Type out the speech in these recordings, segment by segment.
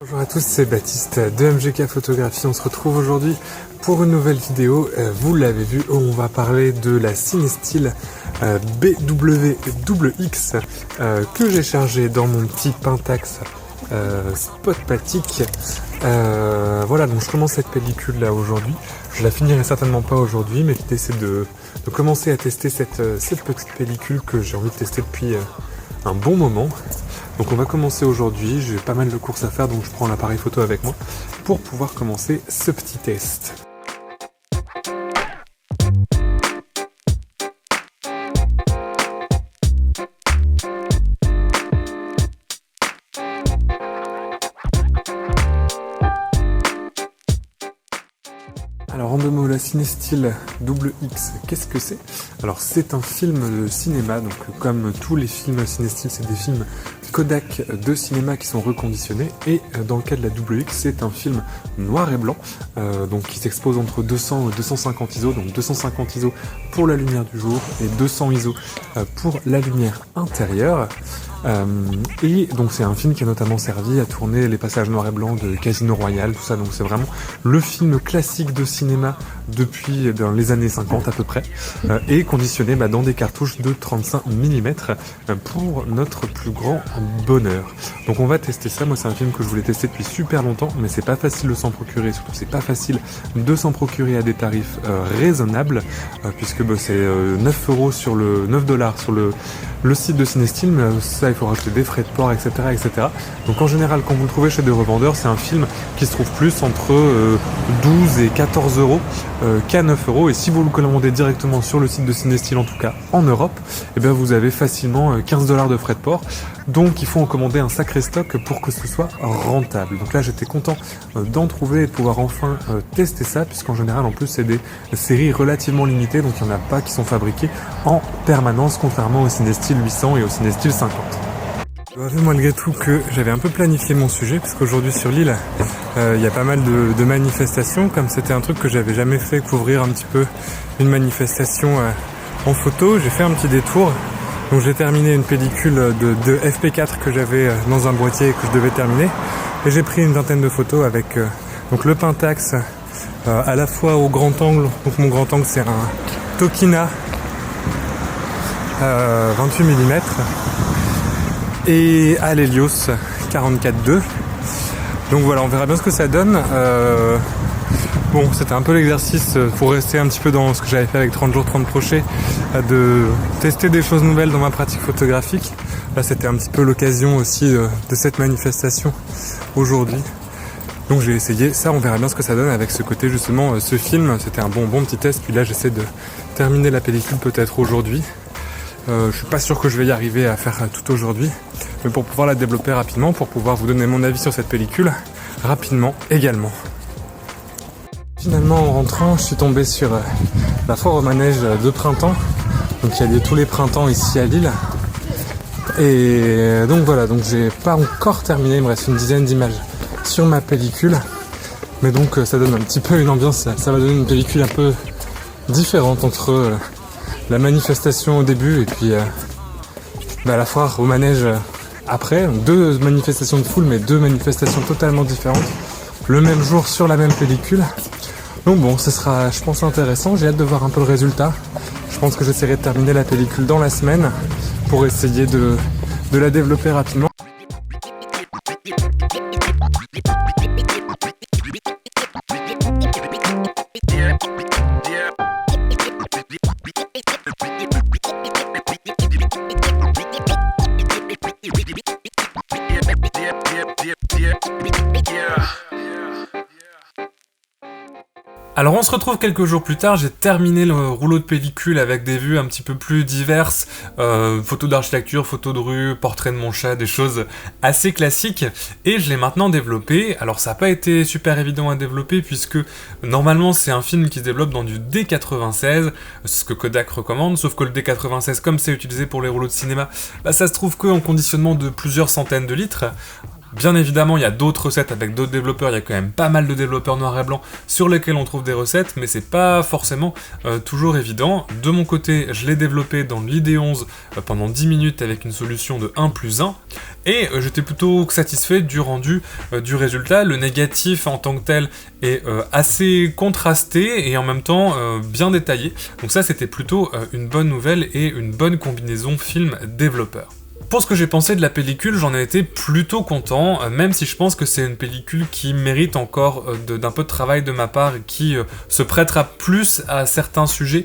Bonjour à tous, c'est Baptiste de MGK Photographie. On se retrouve aujourd'hui pour une nouvelle vidéo. Vous l'avez vu, on va parler de la Cinestill BWX que j'ai chargé dans mon petit Pentax Spot Batik. Voilà, donc je commence cette pellicule là aujourd'hui. Je la finirai certainement pas aujourd'hui, mais l'idée c'est de commencer à tester cette petite pellicule que j'ai envie de tester depuis un bon moment. Donc on va commencer aujourd'hui, j'ai pas mal de courses à faire donc je prends l'appareil photo avec moi pour pouvoir commencer ce petit test. Alors en deux mots, la Cinestill WX, qu'est-ce que c'est? Alors c'est un film de cinéma, donc comme tous les films Cinestill, c'est des films Kodak de cinéma qui sont reconditionnés, et dans le cas de la WX, c'est un film noir et blanc, donc qui s'expose entre 200 et 250 ISO, donc 250 ISO pour la lumière du jour et 200 ISO pour la lumière intérieure. Et donc c'est un film qui a notamment servi à tourner les passages noir et blanc de Casino Royale, tout ça, donc c'est vraiment le film classique de cinéma depuis les années 50 à peu près, et conditionné dans des cartouches de 35 mm pour notre plus grand bonheur. Donc on va tester ça. Moi c'est un film que je voulais tester depuis super longtemps, mais c'est pas facile de s'en procurer, surtout c'est pas facile de s'en procurer à des tarifs raisonnables, puisque c'est 9 sur le 9 $, sur le site de Cinestill, mais ça il faut rajouter des frais de port, etc., etc. Donc en général quand vous le trouvez chez des revendeurs, c'est un film qui se trouve plus entre 12 et 14 euros qu'à 9 €, et si vous le commandez directement sur le site de Cinestill, en tout cas en Europe, et bien vous avez facilement 15 $ de frais de port. Donc il faut en commander un sacré stock pour que ce soit rentable. Donc là j'étais content d'en trouver et de pouvoir enfin tester ça, puisqu'en général en plus c'est des séries relativement limitées, donc il n'y en a pas qui sont fabriquées en permanence, contrairement au Cinestill 800 et au Cinestill 50. Je dois avouer malgré tout que j'avais un peu planifié mon sujet, puisqu'aujourd'hui sur l'île il y a pas mal de manifestations. Comme c'était un truc que j'avais jamais fait, couvrir un petit peu une manifestation en photo, j'ai fait un petit détour. Donc j'ai terminé une pellicule de FP4 que j'avais dans un boîtier et que je devais terminer, et j'ai pris une vingtaine de photos avec donc le Pentax à la fois au grand angle. Donc mon grand angle c'est un Tokina 28 mm et à l'Helios 44-2. Donc voilà, on verra bien ce que ça donne. Bon, c'était un peu l'exercice pour rester un petit peu dans ce que j'avais fait avec 30 jours 30 crochets, de tester des choses nouvelles dans ma pratique photographique. Là c'était un petit peu l'occasion aussi de cette manifestation aujourd'hui. Donc j'ai essayé ça, on verra bien ce que ça donne avec ce côté justement, ce film, c'était un bon petit test. Puis là j'essaie de terminer la pellicule peut-être aujourd'hui. Je suis pas sûr que je vais y arriver à faire tout aujourd'hui, mais pour pouvoir la développer rapidement, pour pouvoir vous donner mon avis sur cette pellicule rapidement également. Finalement en rentrant, je suis tombé sur la foire au manège de printemps, donc il y a lieu tous les printemps ici à Lille. Et donc voilà, donc j'ai pas encore terminé, il me reste une dizaine d'images sur ma pellicule, mais donc ça donne un petit peu une ambiance, ça va donner une pellicule un peu différente entre la manifestation au début et puis la foire au manège après. Donc deux manifestations de foule, mais deux manifestations totalement différentes le même jour sur la même pellicule. Donc bon, ce sera, je pense, intéressant. J'ai hâte de voir un peu le résultat. Je pense que j'essaierai de terminer la pellicule dans la semaine pour essayer de la développer rapidement. Alors on se retrouve quelques jours plus tard, j'ai terminé le rouleau de pellicule avec des vues un petit peu plus diverses, photos d'architecture, photos de rue, portrait de mon chat, des choses assez classiques, et je l'ai maintenant développé. Alors ça n'a pas été super évident à développer, puisque normalement c'est un film qui se développe dans du D96, ce que Kodak recommande, sauf que le D96, comme c'est utilisé pour les rouleaux de cinéma, ça se trouve qu'en conditionnement de plusieurs centaines de litres. Bien évidemment, il y a d'autres recettes avec d'autres développeurs, il y a quand même pas mal de développeurs noir et blanc sur lesquels on trouve des recettes, mais c'est pas forcément toujours évident. De mon côté, je l'ai développé dans l'IDE 11 pendant 10 minutes avec une solution de 1+1, et j'étais plutôt satisfait du rendu du résultat. Le négatif en tant que tel est assez contrasté et en même temps bien détaillé, donc ça c'était plutôt une bonne nouvelle et une bonne combinaison film-développeur. Pour ce que j'ai pensé de la pellicule, j'en ai été plutôt content, même si je pense que c'est une pellicule qui mérite encore d'un peu de travail de ma part et qui se prêtera plus à certains sujets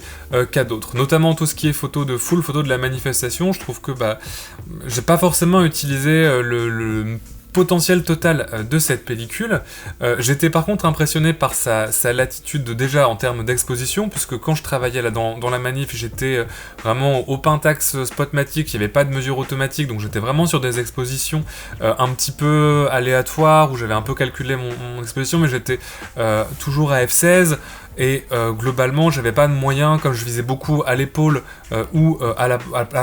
qu'à d'autres. Notamment tout ce qui est photo de foule, photo de la manifestation, je trouve que j'ai pas forcément utilisé le potentiel total de cette pellicule. J'étais par contre impressionné par sa latitude déjà en termes d'exposition, puisque quand je travaillais là dans la manif, j'étais vraiment au Pentax Spotmatic, il n'y avait pas de mesure automatique, donc j'étais vraiment sur des expositions un petit peu aléatoires, où j'avais un peu calculé mon exposition, mais j'étais toujours à f16, et globalement j'avais pas de moyens, comme je visais beaucoup à l'épaule ou à la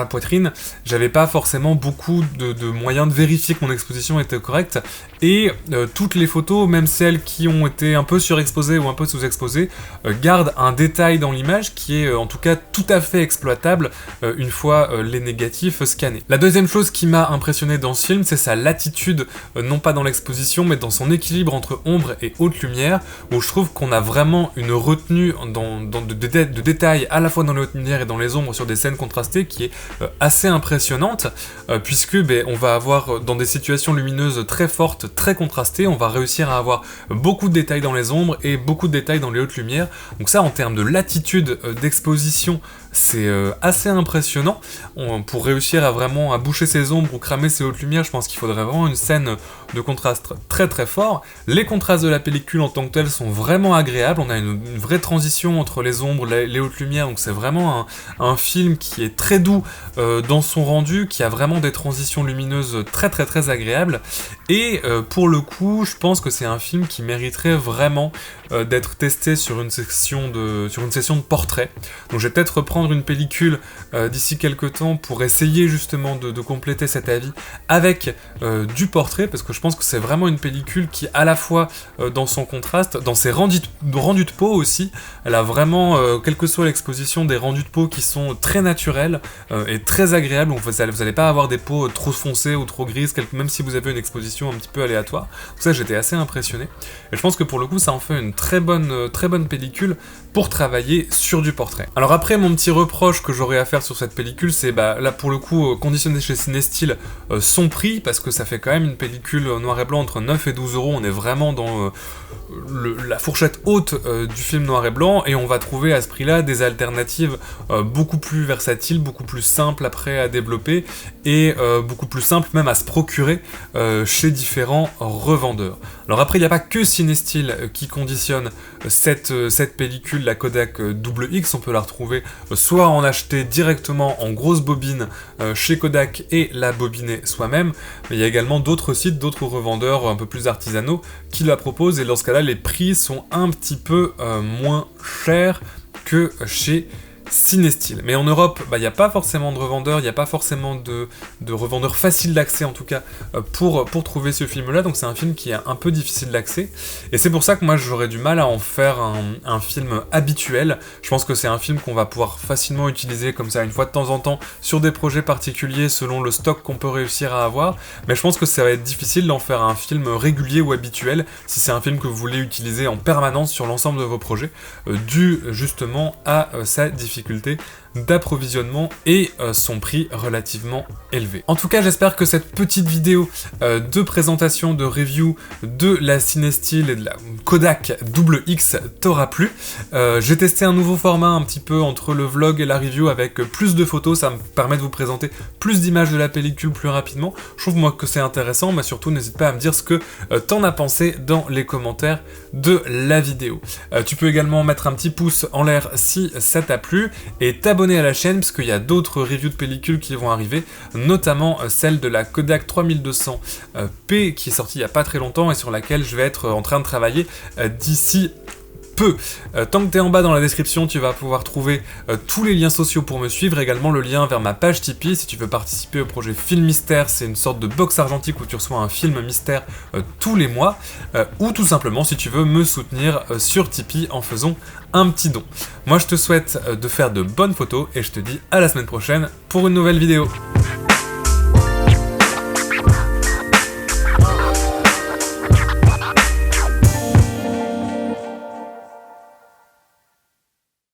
poitrine, j'avais pas forcément beaucoup de moyens de vérifier que mon exposition était correcte, et toutes les photos, même celles qui ont été un peu surexposées ou un peu sous-exposées, gardent un détail dans l'image qui est en tout cas tout à fait exploitable une fois les négatifs scannés. La deuxième chose qui m'a impressionné dans ce film, c'est sa latitude, non pas dans l'exposition mais dans son équilibre entre ombre et haute lumière, où je trouve qu'on a vraiment une retenue de détails à la fois dans les hautes lumières et dans les ombres sur des scènes contrastées qui est assez impressionnante, puisque on va avoir dans des situations lumineuses très fortes, très contrastées, on va réussir à avoir beaucoup de détails dans les ombres et beaucoup de détails dans les hautes lumières. Donc ça, en termes de latitude d'exposition, c'est assez impressionnant. Pour réussir à vraiment boucher ses ombres ou cramer ses hautes lumières, je pense qu'il faudrait vraiment une scène de contraste très très fort. Les contrastes de la pellicule en tant que tels sont vraiment agréables, on a une vraie transition entre les ombres, les hautes lumières, donc c'est vraiment un film qui est très doux dans son rendu, qui a vraiment des transitions lumineuses très très très agréables, et pour le coup, je pense que c'est un film qui mériterait vraiment d'être testé sur une session de portrait. Donc je vais peut-être reprendre une pellicule d'ici quelques temps pour essayer justement de compléter cet avis avec du portrait, parce que je pense que c'est vraiment une pellicule qui, à la fois dans son contraste, dans ses rendus de peau aussi, elle a vraiment, quelle que soit l'exposition, des rendus de peau qui sont très naturels et très agréables. Donc vous n'allez pas avoir des peaux trop foncées ou trop grises, même si vous avez une exposition un petit peu aléatoire. Donc ça, j'étais assez impressionné. Et je pense que pour le coup, ça en fait une très bonne pellicule pour travailler sur du portrait. Alors après, mon petit reproche que j'aurais à faire sur cette pellicule, c'est là pour le coup conditionné chez Cinestyle son prix, parce que ça fait quand même une pellicule noir et blanc entre 9 et 12 euros. On est vraiment dans la fourchette haute du film noir et blanc, et on va trouver à ce prix-là des alternatives beaucoup plus versatiles, beaucoup plus simples après à développer, et beaucoup plus simples même à se procurer chez différents revendeurs. Alors après, il n'y a pas que Cinestyle qui conditionne cette pellicule, la Kodak XX, on peut la retrouver soit en acheter directement en grosse bobine chez Kodak et la bobiner soi-même, mais il y a également d'autres sites, d'autres revendeurs un peu plus artisanaux qui la proposent, et dans ce cas-là, les prix sont un petit peu moins chers que chez Cinestyle. Mais en Europe, il n'y a pas forcément de revendeurs, il n'y a pas forcément de revendeurs faciles d'accès en tout cas pour trouver ce film-là, donc c'est un film qui est un peu difficile d'accès, et c'est pour ça que moi j'aurais du mal à en faire un film habituel. Je pense que c'est un film qu'on va pouvoir facilement utiliser comme ça une fois de temps en temps sur des projets particuliers selon le stock qu'on peut réussir à avoir, mais je pense que ça va être difficile d'en faire un film régulier ou habituel si c'est un film que vous voulez utiliser en permanence sur l'ensemble de vos projets, dû justement à sa difficulté d'approvisionnement et son prix relativement élevé. En tout cas, j'espère que cette petite vidéo de présentation, de review de la Cinestyle et de la Kodak XX t'aura plu. J'ai testé un nouveau format un petit peu entre le vlog et la review avec plus de photos, ça me permet de vous présenter plus d'images de la pellicule plus rapidement. Je trouve moi que c'est intéressant, mais surtout n'hésite pas à me dire ce que t'en as pensé dans les commentaires de la vidéo. Tu peux également mettre un petit pouce en l'air si ça t'a plu, et t'abonner à la chaîne parce qu'il y a d'autres reviews de pellicules qui vont arriver, notamment celle de la Kodak 3200P qui est sortie il n'y a pas très longtemps et sur laquelle je vais être en train de travailler d'ici peux. Tant que tu es en bas dans la description, tu vas pouvoir trouver tous les liens sociaux pour me suivre, également le lien vers ma page Tipeee si tu veux participer au projet Film Mystère. C'est une sorte de box argentique où tu reçois un film mystère tous les mois, ou tout simplement si tu veux me soutenir sur Tipeee en faisant un petit don. Moi je te souhaite de faire de bonnes photos et je te dis à la semaine prochaine pour une nouvelle vidéo.